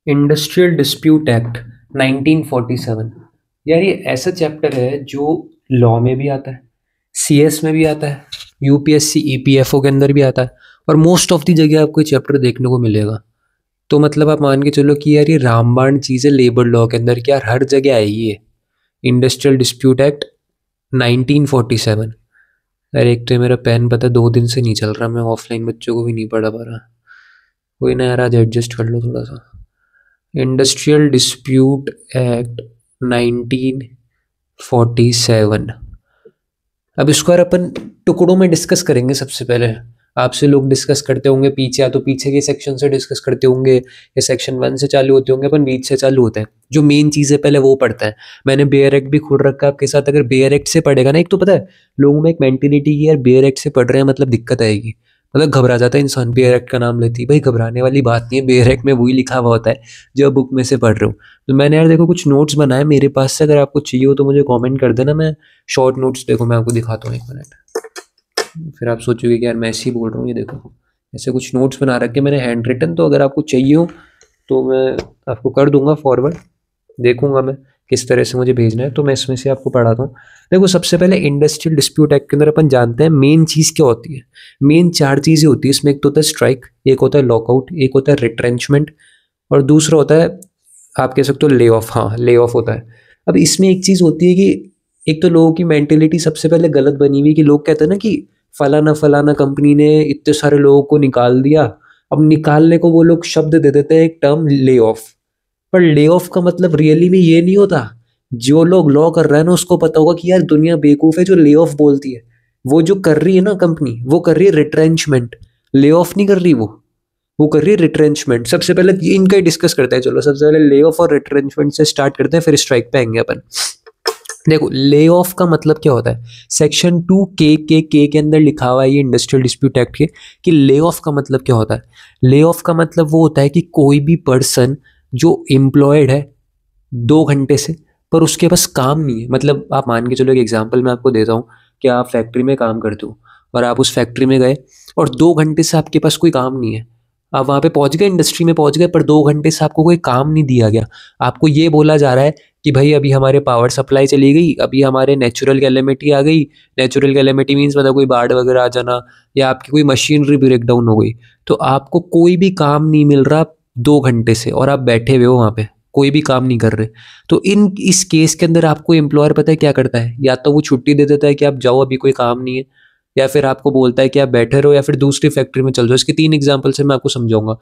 Industrial dispute act 1947। यार ये ऐसा चैप्टर है जो लॉ में भी आता है, सीएस में भी आता है, यूपीएससी ईपीएफओ के अंदर भी आता है और मोस्ट ऑफ दी जगह आपको ये चैप्टर देखने को मिलेगा। तो मतलब आप मान के चलो कि यार ये रामबाण चीज़ है लेबर लॉ के अंदर कि यार हर जगह आएगी ये इंडस्ट्रियल डिस्प्यूट एक्ट 1947। यार एक तो मेरा पेन पता है 2 दिन से नहीं चल रहा, मैं ऑफलाइन बच्चों को भी नहीं पढ़ा पा रहा। कोई ना यार, आज एडजस्ट कर लो थोड़ा सा। Industrial dispute act 1947। अब इसको यार अपन टुकड़ों में डिस्कस करेंगे। सबसे पहले आपसे लोग डिस्कस करते होंगे पीछे, या तो पीछे के सेक्शन से डिस्कस करते होंगे या सेक्शन 1 से चालू होते होंगे, अपन बीच से चालू होते हैं। जो मेन चीज़ है पहले वो पढ़ता है। मैंने बेयर एक्ट भी खोल रखा है आपके साथ। अगर बेयर एक्ट से पढ़ेगा ना, एक तो पता है लोगों में एक मेंटेलिटी की यार बेयर एक्ट से पढ़ रहे हैं मतलब दिक्कत आएगी, मतलब घबरा जाता है इंसान बेयर एक्ट का नाम लेती है। भाई घबराने वाली बात नहीं है, बेयर एक्ट में वही लिखा हुआ होता है जो बुक में से पढ़ रहे हो। तो मैंने यार देखो कुछ नोट्स बनाए मेरे पास से, अगर आपको चाहिए हो तो मुझे कमेंट कर देना। मैं शॉर्ट नोट्स देखो मैं आपको दिखाता हूँ, 1 मिनट। फिर आप सोचोगे कि यार मैं ऐसे ही बोल रहा हूँ। ये देखो ऐसे कुछ नोट्स बना रखे मैंने हैंड रिटन, तो अगर आपको चाहिए हो तो मैं आपको कर दूंगा फॉरवर्ड। देखूंगा मैं किस तरह से मुझे भेजना है, तो मैं इसमें से आपको पढ़ाता हूँ। देखो सबसे पहले इंडस्ट्रियल डिस्प्यूट एक्ट के अंदर अपन जानते हैं मेन चीज़ क्या होती है। मेन 4 चीज़ें होती है इसमें। एक तो होता है स्ट्राइक, एक होता है लॉकआउट, एक होता है रिट्रेंचमेंट और दूसरा होता है आप कह सकते हो ले ऑफ। हाँ, ले ऑफ होता है। अब इसमें एक चीज़ होती है कि एक तो लोगों की मेंटेलिटी सबसे पहले गलत बनी हुई है कि लोग कहते हैं ना कि फलाना फलाना कंपनी ने इतने सारे लोगों को निकाल दिया। अब निकालने को वो लोग शब्द दे देते हैं एक टर्म ले ऑफ, पर ले ऑफ का मतलब रियली में ये नहीं होता। जो लोग लॉ कर रहा है ना उसको पता होगा कि यार दुनिया बेवकूफ़ है जो ले ऑफ बोलती है। वो जो कर रही है ना कंपनी, वो कर रही है रिट्रेंचमेंट, ले ऑफ नहीं कर रही वो कर रही है रिट्रेंचमेंट। सबसे पहले इनका ही डिस्कस करते हैं। चलो सबसे पहले ले ऑफ और रिट्रेंचमेंट से स्टार्ट करते हैं, फिर स्ट्राइक पे आएंगे अपन। देखो ले ऑफ का मतलब क्या होता है, सेक्शन 2 के अंदर लिखा हुआ है ये इंडस्ट्रियल डिस्प्यूट एक्ट के, कि ले ऑफ का मतलब क्या होता है। ले ऑफ का मतलब वो होता है कि कोई भी पर्सन जो एम्प्लॉयड है 2 घंटे से, पर उसके पास काम नहीं है। मतलब आप मान के चलो, एक एग्जांपल मैं आपको देता हूँ कि आप फैक्ट्री में काम करते हो और आप उस फैक्ट्री में गए और 2 घंटे से आपके पास कोई काम नहीं है। आप वहाँ पे पहुँच गए, इंडस्ट्री में पहुँच गए, पर 2 घंटे से आपको कोई काम नहीं दिया गया। आपको ये बोला जा रहा है कि भाई अभी हमारे पावर सप्लाई चली गई, अभी हमारे नेचुरल कैलेमिटी आ गई। नेचुरल कैलेमिटी मीन्स मतलब कोई बाढ़ वगैरह आ जाना, या आपकी कोई मशीनरी ब्रेक डाउन हो गई। तो आपको कोई भी काम नहीं मिल रहा 2 घंटे से, और आप बैठे हुए हो वहाँ पे, कोई भी काम नहीं कर रहे। तो इस केस के अंदर आपको एम्प्लॉयर पता है क्या करता है, या तो वो छुट्टी दे देता है कि आप जाओ अभी कोई काम नहीं है, या फिर आपको बोलता है कि आप बैठे रहो, या फिर दूसरी फैक्ट्री में चल जाओ। इसके 3 एग्जाम्पल से मैं आपको समझाऊंगा।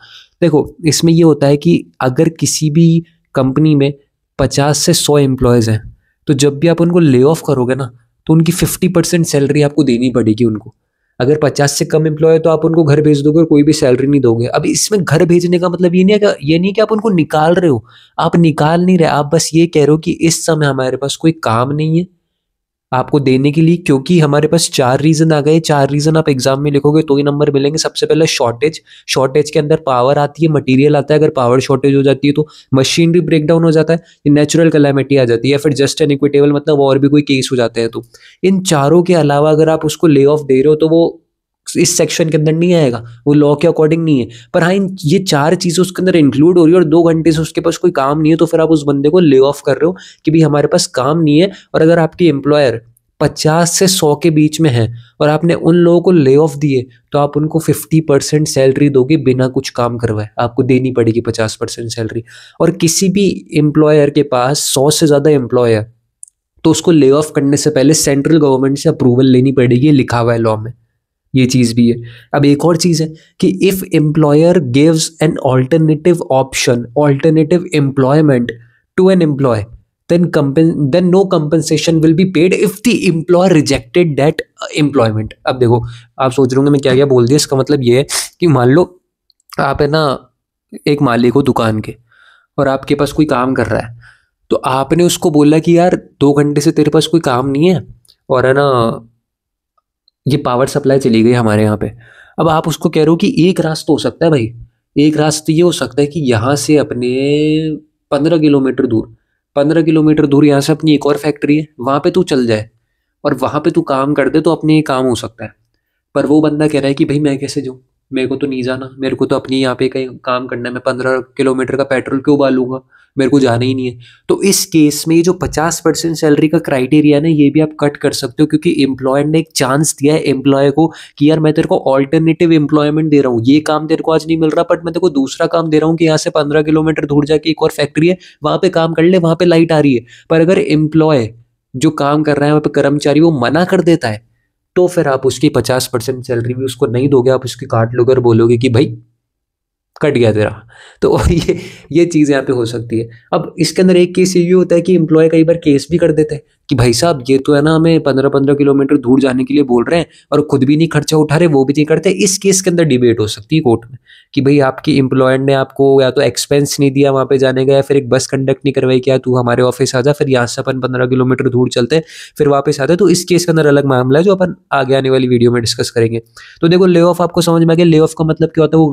देखो इसमें ये होता है कि अगर किसी भी कंपनी में 50 से 100 एम्प्लॉयज़ हैं, तो जब भी आप उनको ले ऑफ करोगे ना, तो उनकी 50% सैलरी आपको देनी पड़ेगी उनको। अगर 50 से कम एम्प्लॉय है तो आप उनको घर भेज दोगे और कोई भी सैलरी नहीं दोगे। अब इसमें घर भेजने का मतलब ये नहीं कि आप उनको निकाल रहे हो। आप निकाल नहीं रहे, आप बस ये कह रहे हो कि इस समय हमारे पास कोई काम नहीं है आपको देने के लिए, क्योंकि हमारे पास 4 रीज़न आ गए। 4 रीज़न आप एग्जाम में लिखोगे तो ही नंबर मिलेंगे। सबसे पहले शॉर्टेज। शॉर्टेज के अंदर पावर आती है, मटेरियल आता है। अगर पावर शॉर्टेज हो जाती है तो मशीनरी ब्रेक डाउन हो जाता है, नेचुरल कैलामिटी आ जाती है, या फिर जस्ट एन इक्विटेबल मतलब और भी कोई केस हो जाते हैं। तो इन चारों के अलावा अगर आप उसको ले ऑफ दे रहे हो तो वो इस सेक्शन के अंदर नहीं आएगा, वो लॉ के अकॉर्डिंग नहीं है। पर हाँ, ये 4 चीज़ें उसके अंदर इंक्लूड हो रही है और 2 घंटे से उसके पास कोई काम नहीं है, तो फिर आप उस बंदे को ले ऑफ कर रहे हो कि भाई हमारे पास काम नहीं है। और अगर आपकी एम्प्लॉयर 50 से 100 के बीच में है और आपने उन लोगों को ले ऑफ दिए, तो आप उनको 50% सैलरी दोगे बिना कुछ काम करवाए। आपको देनी पड़ेगी 50% सैलरी। और किसी भी एम्प्लॉयर के पास 100 से ज़्यादा एम्प्लॉय है तो उसको ले ऑफ करने से पहले सेंट्रल गवर्नमेंट से अप्रूवल लेनी पड़ेगी, लिखा हुआ है लॉ में। ये चीज़ भी है। अब एक और चीज़ है कि if employer gives an alternative option, alternative employment to an employ, then no compensation will be paid if the employer rejected that employment। अब देखो आप सोच रहे होंगे मैं क्या क्या बोल दिया। इसका मतलब ये है कि मान लो आप है ना एक मालिक हो दुकान के और आपके पास कोई काम कर रहा है, तो आपने उसको बोला कि यार 2 घंटे से तेरे पास कोई काम नहीं है और है ना ये पावर सप्लाई चली गई हमारे यहाँ पे। अब आप उसको कह रहे हो कि एक रास्ता हो सकता है भाई, एक रास्ता ये हो सकता है कि यहाँ से अपने 15 किलोमीटर दूर 15 किलोमीटर दूर यहाँ से अपनी एक और फैक्ट्री है, वहाँ पे तू चल जाए और वहाँ पे तू काम कर दे तो अपने ये काम हो सकता है। पर वो बंदा कह रहा है कि भाई मैं कैसे जाऊँ, मेरे को तो नहीं जाना, मेरे को तो अपनी यहाँ पे कहीं काम करना है, मैं 15 किलोमीटर का पेट्रोल क्यों बालूंगा, मेरे को जाना ही नहीं है। तो इस केस में ये जो 50% सैलरी का क्राइटेरिया है ना, ये भी आप कट कर सकते हो, क्योंकि एम्प्लॉयर ने एक चांस दिया है एम्प्लॉय को कि यार मैं तेरे को ऑल्टरनेटिव एम्प्लॉयमेंट दे रहा हूँ, ये काम तेरे को आज नहीं मिल रहा बट मैं तेरे को दूसरा काम दे रहा हूँ कि यहाँ से 15 किलोमीटर दूर जाके एक और फैक्ट्री है, वहां पे काम कर ले, वहां पे लाइट आ रही है। पर अगर एम्प्लॉय जो काम कर रहा है वहां पे कर्मचारी वो मना कर देता है, तो फिर आप उसकी 50% सैलरी भी उसको नहीं दोगे, आप उसकी काट लोगे और बोलोगे कि भाई कट गया तेरा। तो ये चीज़ यहाँ पे हो सकती है। अब इसके अंदर एक केस ये भी होता है कि एम्प्लॉय कई बार केस भी कर देते हैं कि भाई साहब ये तो है ना हमें 15-15 किलोमीटर दूर जाने के लिए बोल रहे हैं और खुद भी नहीं खर्चा उठा रहे, वो भी नहीं करते। इस केस के अंदर डिबेट हो सकती है कोर्ट में कि भाई आपकी एम्प्लॉयर ने आपको या तो एक्सपेंस नहीं दिया वहाँ पे जाने का, या फिर एक बस कंडक्ट नहीं करवाई, क्या तू हमारे ऑफिस आ जा, फिर यहाँ से अपन 15 किलोमीटर दूर चलते हैं फिर वापस आते हैं। तो इस केस के अंदर अलग मामला है जो अपन आगे आने वाली वीडियो में डिस्कस करेंगे। तो देखो ले ऑफ आपको समझ में आ गया, ले ऑफ का मतलब क्या होता है, वो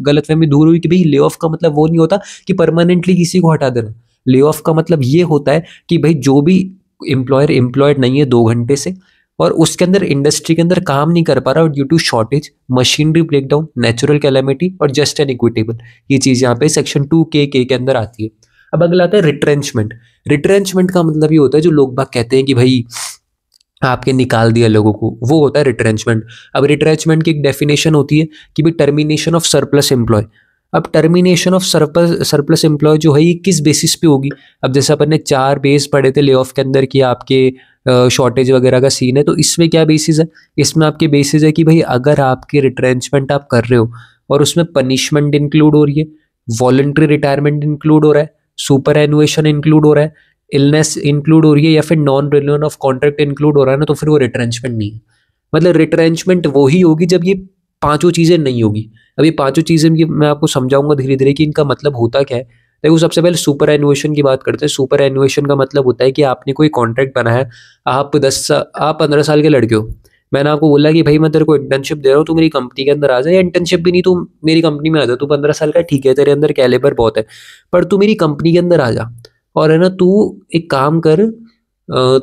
गलतफहमी दूर हुई कि भाई ले ऑफ का मतलब वो नहीं होता कि परमानेंटली किसी को हटा देना। ले ऑफ का मतलब ये होता है कि भाई जो भी एम्प्लॉयर एम्प्लॉयड नहीं है 2 घंटे से और उसके अंदर इंडस्ट्री के अंदर काम नहीं कर पा रहा due to shortage, machinery breakdown, natural calamity और जस्ट एंड इक्विटेबल, ये चीज यहाँ पे सेक्शन 2 के अंदर आती है। अब अगला आता है रिट्रेंचमेंट। रिट्रेंचमेंट का मतलब ये होता है जो लोग बाग कहते हैं कि भाई आपके निकाल दिया लोगों को, वो होता है रिट्रेंचमेंट। अब रिट्रेंचमेंट की एक डेफिनेशन होती है कि भाई टर्मिनेशन ऑफ सरप्लस एम्प्लॉय। अब टर्मिनेशन ऑफ सरप्लस एम्प्लॉय जो है ये किस बेसिस पे होगी। अब जैसे अपन ने 4 बेस पढ़े थे ले ऑफ के अंदर कि आपके शॉर्टेज वगैरह का सीन है, तो इसमें क्या बेसिस है, इसमें आपके बेसिस है कि भाई अगर आपके रिट्रेंचमेंट आप कर रहे हो और उसमें पनिशमेंट इंक्लूड हो रही है, वॉलंटरी रिटायरमेंट इंक्लूड हो रहा है, सुपर एनुएशन इंक्लूड हो रहा है, इलनेस इंक्लूड हो रही है या फिर non renewal of contract include हो रहा है ना, तो फिर वो रिट्रेंचमेंट नहीं है। मतलब रिट्रेंचमेंट वो ही होगी जब ये पांचों चीज़ें नहीं होगी। अब ये पांचों चीज़ें मैं आपको समझाऊंगा धीरे धीरे कि इनका मतलब होता क्या है। देखो सबसे पहले सुपर एनुएशन की बात करते हैं। सुपर एनुएशन का मतलब होता है कि आपने कोई कॉन्ट्रैक्ट बनाया है, आप 15 साल के लड़के हो, मैंने आपको बोला कि भाई मैं तेरे को इंटर्नशिप दे रहा हूँ, तू मेरी कंपनी के अंदर आ जा, या इंटर्नशिप भी नहीं, तू मेरी कंपनी में आ जा, तू 15 साल का ठीक है, तेरे अंदर कैलिबर बहुत है, पर तू मेरी कंपनी के अंदर आ जा और है ना तू एक काम कर,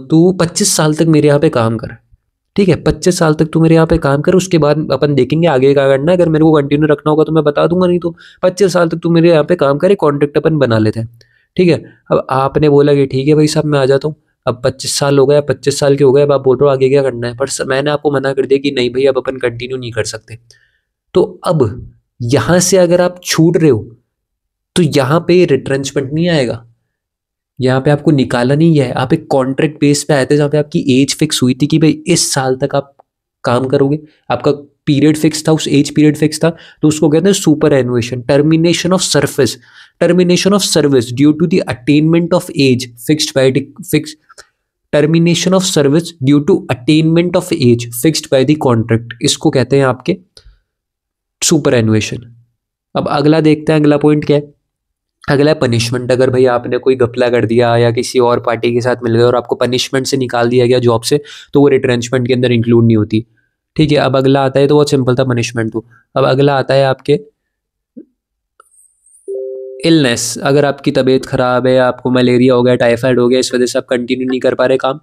तू 25 साल तक मेरे यहाँ पे काम कर, ठीक है, 25 साल तक तू मेरे यहाँ पे काम कर, उसके बाद अपन देखेंगे आगे क्या करना है, अगर मेरे को कंटिन्यू रखना होगा तो मैं बता दूंगा, नहीं तो 25 साल तक तू मेरे यहाँ पे काम करे, कॉन्ट्रैक्ट अपन बना लेते हैं, ठीक है। अब आपने बोला कि ठीक है भाई साहब मैं आ जाता हूँ, अब 25 साल हो गए, 25 साल के हो गए, अब आप बोल रहे हो आगे क्या करना है, पर मैंने आपको मना कर दिया कि नहीं भाई अब अपन कंटिन्यू नहीं कर सकते। तो अब यहाँ से अगर आप छूट रहे हो तो यहाँ पे रिट्रेंचमेंट नहीं आएगा, यहाँ पे आपको निकाला नहीं है, आप एक कॉन्ट्रैक्ट बेस पे आए थे जहाँ पे आपकी एज फिक्स हुई थी कि भाई इस साल तक आप काम करोगे, आपका पीरियड फिक्स था, उस एज पीरियड फिक्स था, तो उसको कहते हैं superannuation. Termination of service, termination of service due to the attainment of age fixed by fix, termination of service due to attainment of age fixed by the contract, इसको कहते हैं आपके super एनुएशन। अब अगला देखते हैं, अगला पॉइंट क्या है। अगला है पनिशमेंट। अगर भाई आपने कोई घपला कर दिया या किसी और पार्टी के साथ मिल गए और आपको पनिशमेंट से निकाल दिया गया जॉब से, तो वो रिट्रेंचमेंट के अंदर इंक्लूड नहीं होती, ठीक है। अब अगला आता है, तो बहुत सिंपल था पनिशमेंट तो। अब अगला आता है आपके इलनेस। अगर आपकी तबीयत खराब है, आपको मलेरिया हो गया, टाइफाइड हो गया, इस वजह से आप कंटिन्यू नहीं कर पा रहे काम,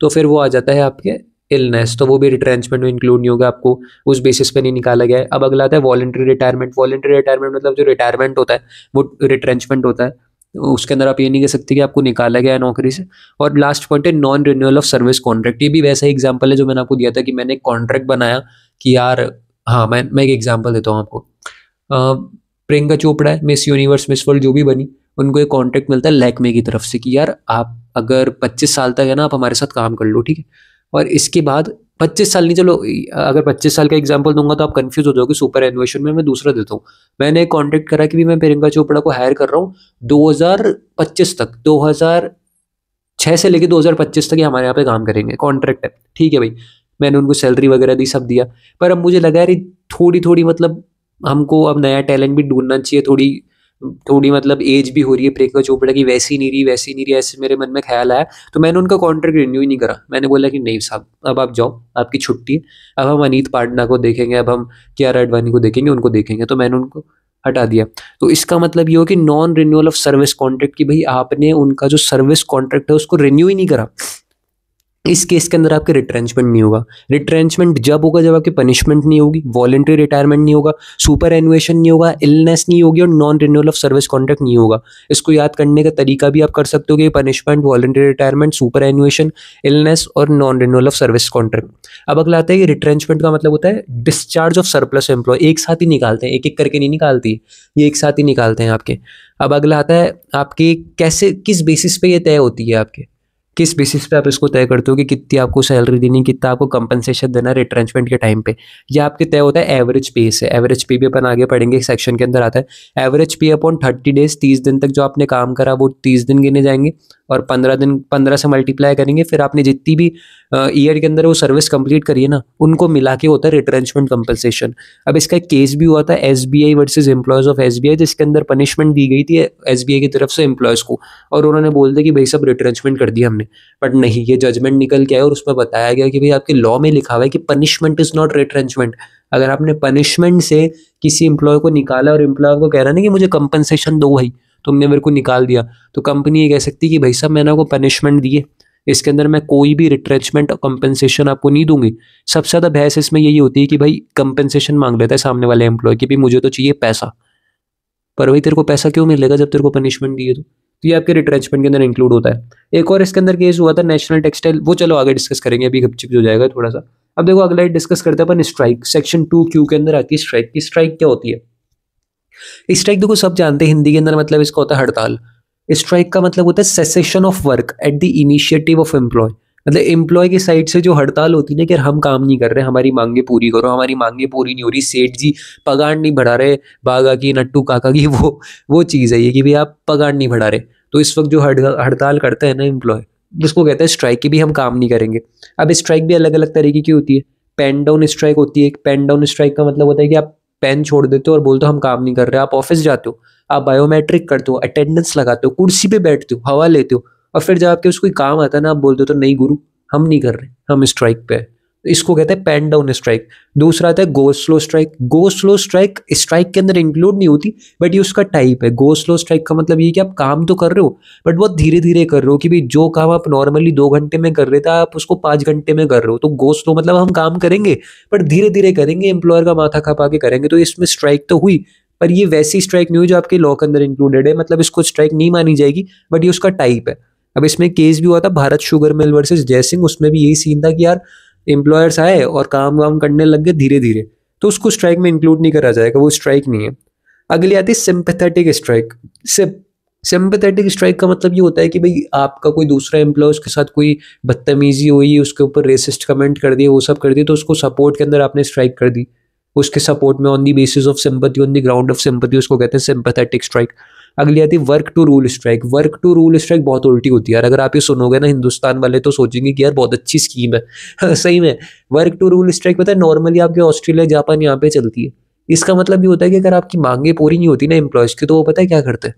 तो फिर वो आ जाता है आपके इलनेस, तो वो भी रिट्रेंचमेंट में इंक्लूड नहीं होगा, आपको उस बेसिस पे नहीं निकाला गया है। अब अगला आता है वॉलंटरी रिटायरमेंट। वॉलंटरी रिटायरमेंट मतलब जो रिटायरमेंट होता है वो रिट्रेंचमेंट होता है, तो उसके अंदर आप ये नहीं कह सकते कि आपको निकाला गया है नौकरी से। और लास्ट पॉइंट है non renewal of service contract. ये भी वैसा ही एग्जाम्पल है जो मैंने आपको दिया था कि मैंने एक कॉन्ट्रैक्ट बनाया कि यार, हाँ मैं एक एग्जाम्पल देता हूँ आपको। प्रियंका चोपड़ा है, मिस यूनिवर्स, मिस वर्ल्ड जो भी बनी, उनको एक कॉन्ट्रैक्ट मिलता है लैक्मे की तरफ से कि यार आप अगर 25 साल तक है ना आप हमारे साथ काम कर लो, ठीक है। और इसके बाद 25 साल नहीं, चलो अगर 25 साल का एग्जाम्पल दूंगा तो आप कंफ्यूज हो जाओगे, सुपर एनुएशन में मैं दूसरा देता हूँ। मैंने एक कॉन्ट्रैक्ट करा कि भी मैं प्रियंका चोपड़ा को हायर कर रहा हूँ 2025 तक, 2006 से लेकर 2025 तक ये हमारे यहाँ पे काम करेंगे, कॉन्ट्रैक्ट है, ठीक है भाई। मैंने उनको सैलरी वगैरह दी, सब दिया, पर अब मुझे लगा यार थोड़ी थोड़ी मतलब हमको अब नया टैलेंट भी ढूंढना चाहिए, थोड़ी थोड़ी मतलब एज भी हो रही है प्रियंका चोपड़ा की, वैसी नहीं रही वैसी नहीं रही, ऐसे मेरे मन में ख्याल आया। तो मैंने उनका कॉन्ट्रैक्ट रिन्यू ही नहीं करा। मैंने बोला कि नहीं साहब अब आप जाओ, आपकी छुट्टी है, अब हम अनीत पाटना को देखेंगे, अब हम कियारा आडवाणी को देखेंगे, उनको देखेंगे, तो मैंने उनको हटा दिया। तो इसका मतलब ये हो कि non renewal of service contract की भाई आपने उनका जो सर्विस कॉन्ट्रैक्ट है उसको रिन्यू ही नहीं करा, इस केस के अंदर आपके रिट्रेंचमेंट नहीं होगा। रिट्रेंचमेंट जब होगा जब आपकी पनिशमेंट नहीं होगी, वॉलंटरी रिटायरमेंट नहीं होगा, सुपर एनुएशन नहीं होगा, इलनेस नहीं होगी और non renewal of service contract नहीं होगा। इसको याद करने का तरीका भी आप कर सकते हो कि punishment, voluntary retirement, superannuation, illness और non renewal of service contract. अब अगला आता है कि रिट्रेंचमेंट का मतलब होता है डिस्चार्ज ऑफ सरप्लस एम्प्लॉय। एक साथ ही निकालते हैं, एक एक करके नहीं निकालती, ये एक साथ ही निकालते हैं आपके। अब अगला आता है आपके कैसे, किस बेसिस पे ये तय होती है, आपके किस बेसिस पे आप इसको तय करते हो कि कितनी आपको सैलरी देनी, कितना आपको कंपनसेशन देना रिट्रेंचमेंट के टाइम पे। ये आपके तय होता है एवरेज पे से। एवरेज पे भी अपन आगे पढ़ेंगे, सेक्शन के अंदर आता है एवरेज पे अपॉन 30 डेज। 30 दिन तक जो आपने काम करा वो 30 दिन गिने जाएंगे और 15 से मल्टीप्लाई करेंगे, फिर आपने जितनी भी ईयर के अंदर वो सर्विस कंप्लीट करी है ना, उनको मिला के होता है रिट्रेंचमेंट कंपनसेशन। अब इसका एक केस भी हुआ था SBI versus employees of SBI, जिसके अंदर पनिशमेंट दी गई थी SBI की तरफ से एम्प्लॉयज को, और उन्होंने बोल दिया कि भाई सब रिट्रेंचमेंट कर दिया हमने। बट नहीं, ये जजमेंट निकल के आया और उसमें बताया गया कि भाई आपके लॉ में लिखा हुआ है कि पनिशमेंट इज नॉट रिट्रेंचमेंट। अगर आपने पनिशमेंट से किसी एम्प्लॉय को निकाला और एम्प्लॉय को कह रहा ना कि मुझे कंपनसेशन दो भाई, तुमने मेरे को निकाल दिया, तो कंपनी ये कह सकती है कि भाई साहब मैंने आपको पनिशमेंट दी है, इसके अंदर मैं कोई भी रिट्रेंचमेंट और कंपनसेशन आपको नहीं दूंगी। सबसे ज़्यादा बहस इसमें यही होती है कि भाई कंपनसेशन मांग लेता है सामने वाले एम्प्लॉय कि भाई मुझे तो चाहिए पैसा, पर भाई तेरे को पैसा क्यों मिलेगा जब तेरे को पनिशमेंट दी है तो ये आपके रिट्रेंचमेंट के अंदर इंक्लूड होता है। एक और इसके अंदर केस हुआ था नेशनल टेक्सटाइल, वो चलो आगे डिस्कस करेंगे, अभी गपचिप हो जाएगा थोड़ा सा। अब देखो अगला डिस्कस करते हैं अपन स्ट्राइक। सेक्शन 2Q के अंदर आती है स्ट्राइक की। स्ट्राइक क्या होती है? स्ट्राइक देखो सब जानते हैं, हिंदी के अंदर मतलब इसका होता है हड़ताल। स्ट्राइक का मतलब होता है cessation of work at the initiative of employ. मतलब एम्प्लॉय की साइड से जो हड़ताल होती है ना कि यार हम काम नहीं कर रहे, हमारी मांगे पूरी करो, हमारी मांगे पूरी नहीं हो रही, सेठ जी पगार नहीं बढ़ा रहे, बागा की नट्टू काका की, वो चीज़ है ये कि भाई आप पगार नहीं बढ़ा रहे, तो इस वक्त जो हड़ताल करते हैं ना एम्प्लॉय, जिसको कहते हैं स्ट्राइक, की भी हम काम नहीं करेंगे। अब स्ट्राइक भी अलग अलग तरीके की होती है। पेन डाउन स्ट्राइक होती है। पेन डाउन स्ट्राइक का मतलब होता है कि आप पेन छोड़ देते हो और बोलते हो हम काम नहीं कर रहे। आप ऑफिस जाते हो, आप बायोमेट्रिक करते हो, अटेंडेंस लगाते हो, कुर्सी पे बैठते हो, हवा लेते हो, और फिर जब आपके उसको काम आता है ना, आप बोलते हो तो नहीं गुरु हम नहीं कर रहे, हम स्ट्राइक पे है। इसको कहते हैं पेन डाउन स्ट्राइक। दूसरा आता है go slow strike. Go slow strike strike के अंदर इंक्लूड नहीं होती, बट ये उसका टाइप है। गो स्लो स्ट्राइक का मतलब ये कि आप काम तो कर रहे हो बट बहुत धीरे धीरे कर रहे हो, कि भाई जो काम आप नॉर्मली 2 घंटे में कर रहे थे आप उसको 5 घंटे में कर रहे हो। तो गो स्लो मतलब हम काम करेंगे बट धीरे धीरे करेंगे, एम्प्लॉयर का माथा खपा के करेंगे। तो इसमें स्ट्राइक तो हुई, पर ये वैसी स्ट्राइक नहीं हुई जो आपके लॉ के अंदर इंक्लूडेड है, मतलब इसको स्ट्राइक नहीं मानी जाएगी, बट ये उसका टाइप है। अब इसमें केस भी हुआ था Bharat sugar mill versus Jaisingh, उसमें भी यही सीन था कि यार एम्प्लॉयर्स आए और काम वाम करने लग गए धीरे धीरे, तो उसको स्ट्राइक में इंक्लूड नहीं करा जाएगा, वो स्ट्राइक नहीं है। अगली आती है सिंपैथेटिक स्ट्राइक। सिंपैथेटिक स्ट्राइक का मतलब ये होता है कि भाई आपका कोई दूसरा एम्प्लॉय, उसके साथ कोई बदतमीजी हुई, उसके ऊपर रेसिस्ट कमेंट कर दिए, वो सब कर दिए, तो उसको सपोर्ट के अंदर आपने स्ट्राइक कर दी, उसके सपोर्ट में on the basis of sympathy, on the ground of sympathy, उसको कहते हैं सिंपैथेटिक स्ट्राइक। अगली आती है work to rule strike. Work to rule strike बहुत उल्टी होती है यार, अगर आप ये सुनोगे ना हिंदुस्तान वाले तो सोचेंगे कि यार बहुत अच्छी स्कीम है सही में वर्क टू रूल स्ट्राइक पता है नॉर्मली आपके ऑस्ट्रेलिया जापान यहाँ पे चलती है। इसका मतलब ये होता है कि अगर आपकी मांगे पूरी नहीं होती ना एम्प्लॉयज की, तो वो पता है क्या करते हैं,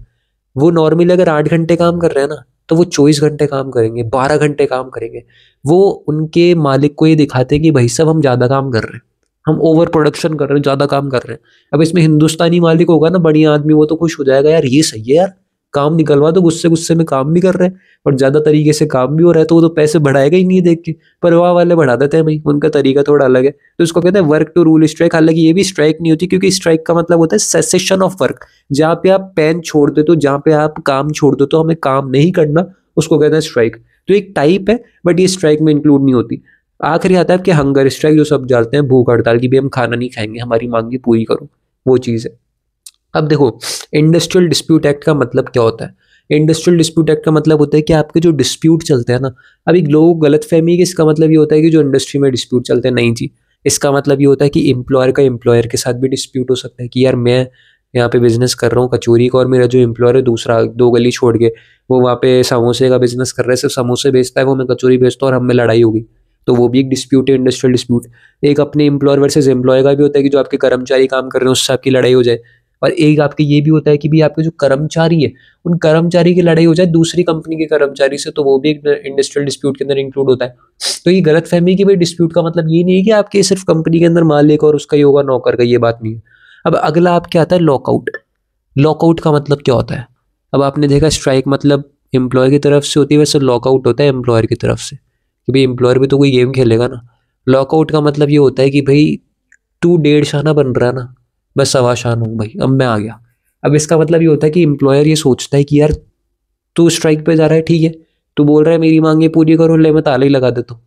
वो नॉर्मली अगर 8 घंटे काम कर रहे हैं ना, तो वो 24 घंटे काम करेंगे, 12 घंटे काम करेंगे। वो उनके मालिक को ये दिखाते हैं कि भाई साहब हम ज़्यादा काम कर रहे हैं, हम ओवर प्रोडक्शन कर रहे हैं, ज़्यादा काम कर रहे हैं। अब इसमें हिंदुस्तानी मालिक होगा ना, बढ़िया आदमी, वो तो खुश हो जाएगा, यार ये सही है यार, काम निकलवा तो गुस्से गुस्से में काम भी कर रहे हैं और ज़्यादा तरीके से काम भी हो रहा है, तो वो तो पैसे बढ़ाएगा ही नहीं देख के, पर वहाँ वाले बढ़ा देते हैं भाई, उनका तरीका थोड़ा अलग है। तो इसको कहते हैं वर्क टू रूल स्ट्राइक। हालांकि ये भी स्ट्राइक नहीं होती, क्योंकि स्ट्राइक का मतलब होता है सेसेशन ऑफ वर्क, जहाँ पे आप पेन छोड़ देते हो, जहाँ पे आप काम छोड़ देते हो, हमें काम नहीं करना, उसको कहते हैं स्ट्राइक। तो एक टाइप है बट ये स्ट्राइक में इंक्लूड नहीं होती। आखिरी आता है आपके हंगर स्ट्राइक, जो सब जानते हैं, भूख हड़ताल की, भी हम खाना नहीं खाएंगे, हमारी मांगे पूरी करो, वो चीज़ है। अब देखो इंडस्ट्रियल डिस्प्यूट एक्ट का मतलब क्या होता है। इंडस्ट्रियल डिस्प्यूट एक्ट का मतलब होता है कि आपके जो डिस्प्यूट चलते हैं ना, अभी लोगों को गलत फहमी है कि इसका मतलब ये होता है कि जो इंडस्ट्री में डिस्प्यूट चलते हैं, नहीं जी, इसका मतलब ये होता है कि एम्प्लॉयर का एम्प्लॉयर के साथ भी डिस्प्यूट हो सकता है कि यार मैं यहाँ पे बिजनेस कर रहा हूँ कचौरी का, और मेरा जो एम्प्लॉयर है दूसरा 2 गली छोड़ के वो वहाँ पे समोसे का बिजनेस कर रहा है, सिर्फ समोसे बेचता है, वो मैं कचौरी बेचता हूँ और हम में लड़ाई होगी, तो वो भी एक डिस्प्यूट है, इंडस्ट्रियल डिस्प्यूट। एक अपने एम्प्लॉयर वर्सेस एम्प्लॉय का भी होता है कि जो आपके कर्मचारी काम कर रहे हैं उससे आपकी लड़ाई हो जाए, और एक आपके ये भी होता है कि भी आपके जो कर्मचारी है उन कर्मचारी की लड़ाई हो जाए दूसरी कंपनी के कर्मचारी से, तो वो भी एक इंडस्ट्रियल डिस्प्यूट के अंदर इंक्लूड होता है। तो ये गलत फहमी कि भाई डिस्प्यूट का मतलब ये नहीं है कि आपके सिर्फ कंपनी के अंदर मालिक और उसका ही होगा नौकर का, ये बात नहीं है। अब अगला आपके आता है लॉकआउट। लॉकआउट का मतलब क्या होता है? अब आपने देखा स्ट्राइक मतलब एम्प्लॉय की तरफ से होती है, वैसे लॉकआउट होता है एम्प्लॉयर की तरफ से। कि भाई एम्प्लॉयर भी तो कोई गेम खेलेगा ना। लॉकआउट का मतलब ये होता है कि भाई तू 1.5 शाना बन रहा है ना, मैं 1.25 शान हूँ भाई, अब मैं आ गया। अब इसका मतलब ये होता है कि एम्प्लॉयर ये सोचता है कि यार तू स्ट्राइक पे जा रहा है, ठीक है, तू बोल रहा है मेरी मांगे पूरी करो, ले मैं ताला ही लगा देता हूँ,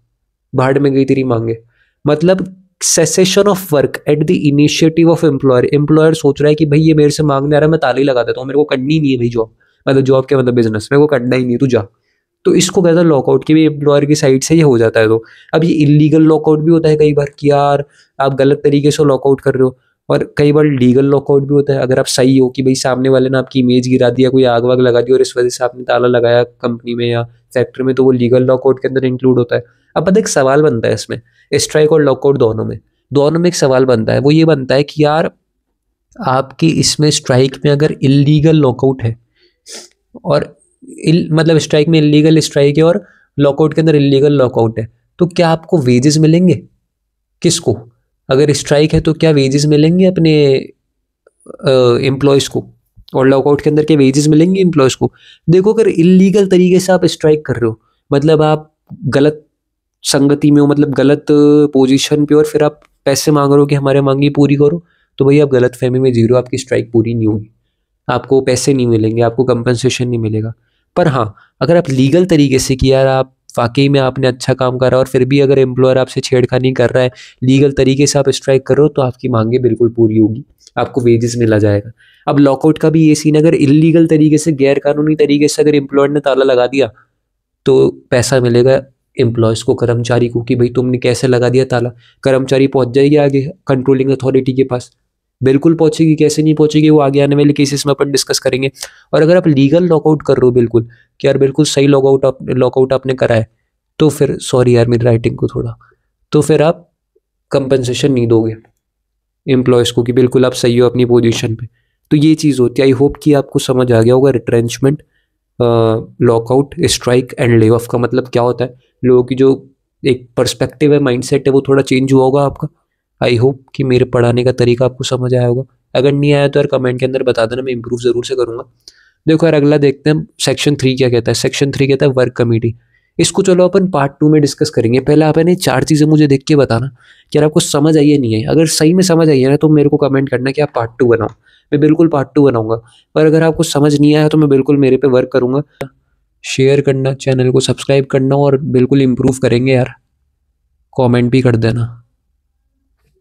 भाड़ में गई तेरी मांगे। मतलब cessation of work at the initiative of employer. Employer सोच रहा है कि भाई ये मेरे से मांगने आ रहा है, मैं ताला ही लगा देता हूँ, मेरे को करनी नहीं है भाई जॉब, मतलब जॉब के मतलब बिजनेस मेरे को करना ही नहीं, तू जा। तो इसको कहता है लॉकआउट, की भी एम्प्लॉयर की साइड से ये हो जाता है। तो अब ये इलीगल लॉकआउट भी होता है कई बार कि यार आप गलत तरीके से लॉकआउट कर रहे हो, और कई बार लीगल लॉकआउट भी होता है अगर आप सही हो, कि भाई सामने वाले ने आपकी इमेज गिरा दिया, कोई आग वाग लगा दी और इस वजह से आपने ताला लगाया कंपनी में या फैक्ट्री में, तो वो लीगल लॉकआउट के अंदर इंक्लूड होता है। अब पता एक सवाल बनता है इसमें, स्ट्राइक और लॉकआउट दोनों में एक सवाल बनता है, वो ये बनता है कि यार आपकी इसमें स्ट्राइक में अगर इलीगल लॉकआउट है और मतलब स्ट्राइक में इलीगल स्ट्राइक है और लॉकआउट के अंदर इलीगल लॉकआउट है, तो क्या आपको वेजेस मिलेंगे? किसको? अगर स्ट्राइक है तो क्या वेजेस मिलेंगे अपने एम्प्लॉयज़ को, और लॉकआउट के अंदर के वेजेस मिलेंगे एम्प्लॉयज़ को? देखो अगर इलीगल तरीके से आप स्ट्राइक कर रहे हो, मतलब आप गलत संगति में हो, मतलब गलत पोजीशन पे, और फिर आप पैसे मांग रहे हो कि हमारे मांगी पूरी करो, तो भाई आप गलत फहमी में जी रहे हो, आपकी स्ट्राइक पूरी नहीं होगी, आपको पैसे नहीं मिलेंगे, आपको कंपनसेशन नहीं मिलेगा। पर हाँ, अगर आप लीगल तरीके से कि यार आप वाकई में आपने अच्छा काम करा और फिर भी अगर एम्प्लॉयर आपसे छेड़खानी कर रहा है, लीगल तरीके से आप स्ट्राइक कर रहे हो, तो आपकी मांगे बिल्कुल पूरी होगी, आपको वेजेस मिला जाएगा। अब लॉकआउट का भी ये सीन, अगर इलीगल तरीके से गैर कानूनी तरीके से अगर एम्प्लॉयर ने ताला लगा दिया, तो पैसा मिलेगा एम्प्लॉयज़ को, कर्मचारी को, कि भाई तुमने कैसे लगा दिया ताला। कर्मचारी पहुंच जाएगी आगे कंट्रोलिंग अथॉरिटी के पास, बिल्कुल पहुंचेगी, कैसे नहीं पहुंचेगी वो आगे आने वाले केसेस में अपन डिस्कस करेंगे। और अगर आप लीगल लॉकआउट कर रहे हो बिल्कुल, कि यार बिल्कुल सही लॉकआउट आपने करा है, तो फिर सॉरी यार मेरी राइटिंग को थोड़ा, तो फिर आप कंपनसेशन नहीं दोगे एम्प्लॉयज़ को, कि बिल्कुल आप सही हो अपनी पोजीशन पे। तो ये चीज़ होती है। आई होप कि आपको समझ आ गया होगा retrenchment, lockout, strike and lay off का मतलब क्या होता है। लोगों की जो एक पर्सपेक्टिव है, माइंडसेट है, वो थोड़ा चेंज हुआ होगा आपका। आई होप कि मेरे पढ़ाने का तरीका आपको समझ आया होगा। अगर नहीं आया तो यार कमेंट के अंदर बता देना, मैं इंप्रूव ज़रूर से करूँगा। देखो यार अगला देखते हैं सेक्शन 3 क्या कहता है। सेक्शन 3 कहता है वर्क कमेटी। इसको चलो अपन पार्ट 2 में डिस्कस करेंगे। पहले आप है 4 चीज़ें मुझे देख के बताना कि यार आपको समझ आई है नहीं है। अगर सही में समझ आई है ना, तो मेरे को कमेंट करना कि आप पार्ट 2 बनाओ, मैं बिल्कुल पार्ट 2 बनाऊंगा। पर अगर आपको समझ नहीं आया तो मैं बिल्कुल मेरे पे वर्क करूँगा। शेयर करना, चैनल को सब्सक्राइब करना, और बिल्कुल इम्प्रूव करेंगे यार, कमेंट भी कर देना।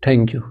Thank you.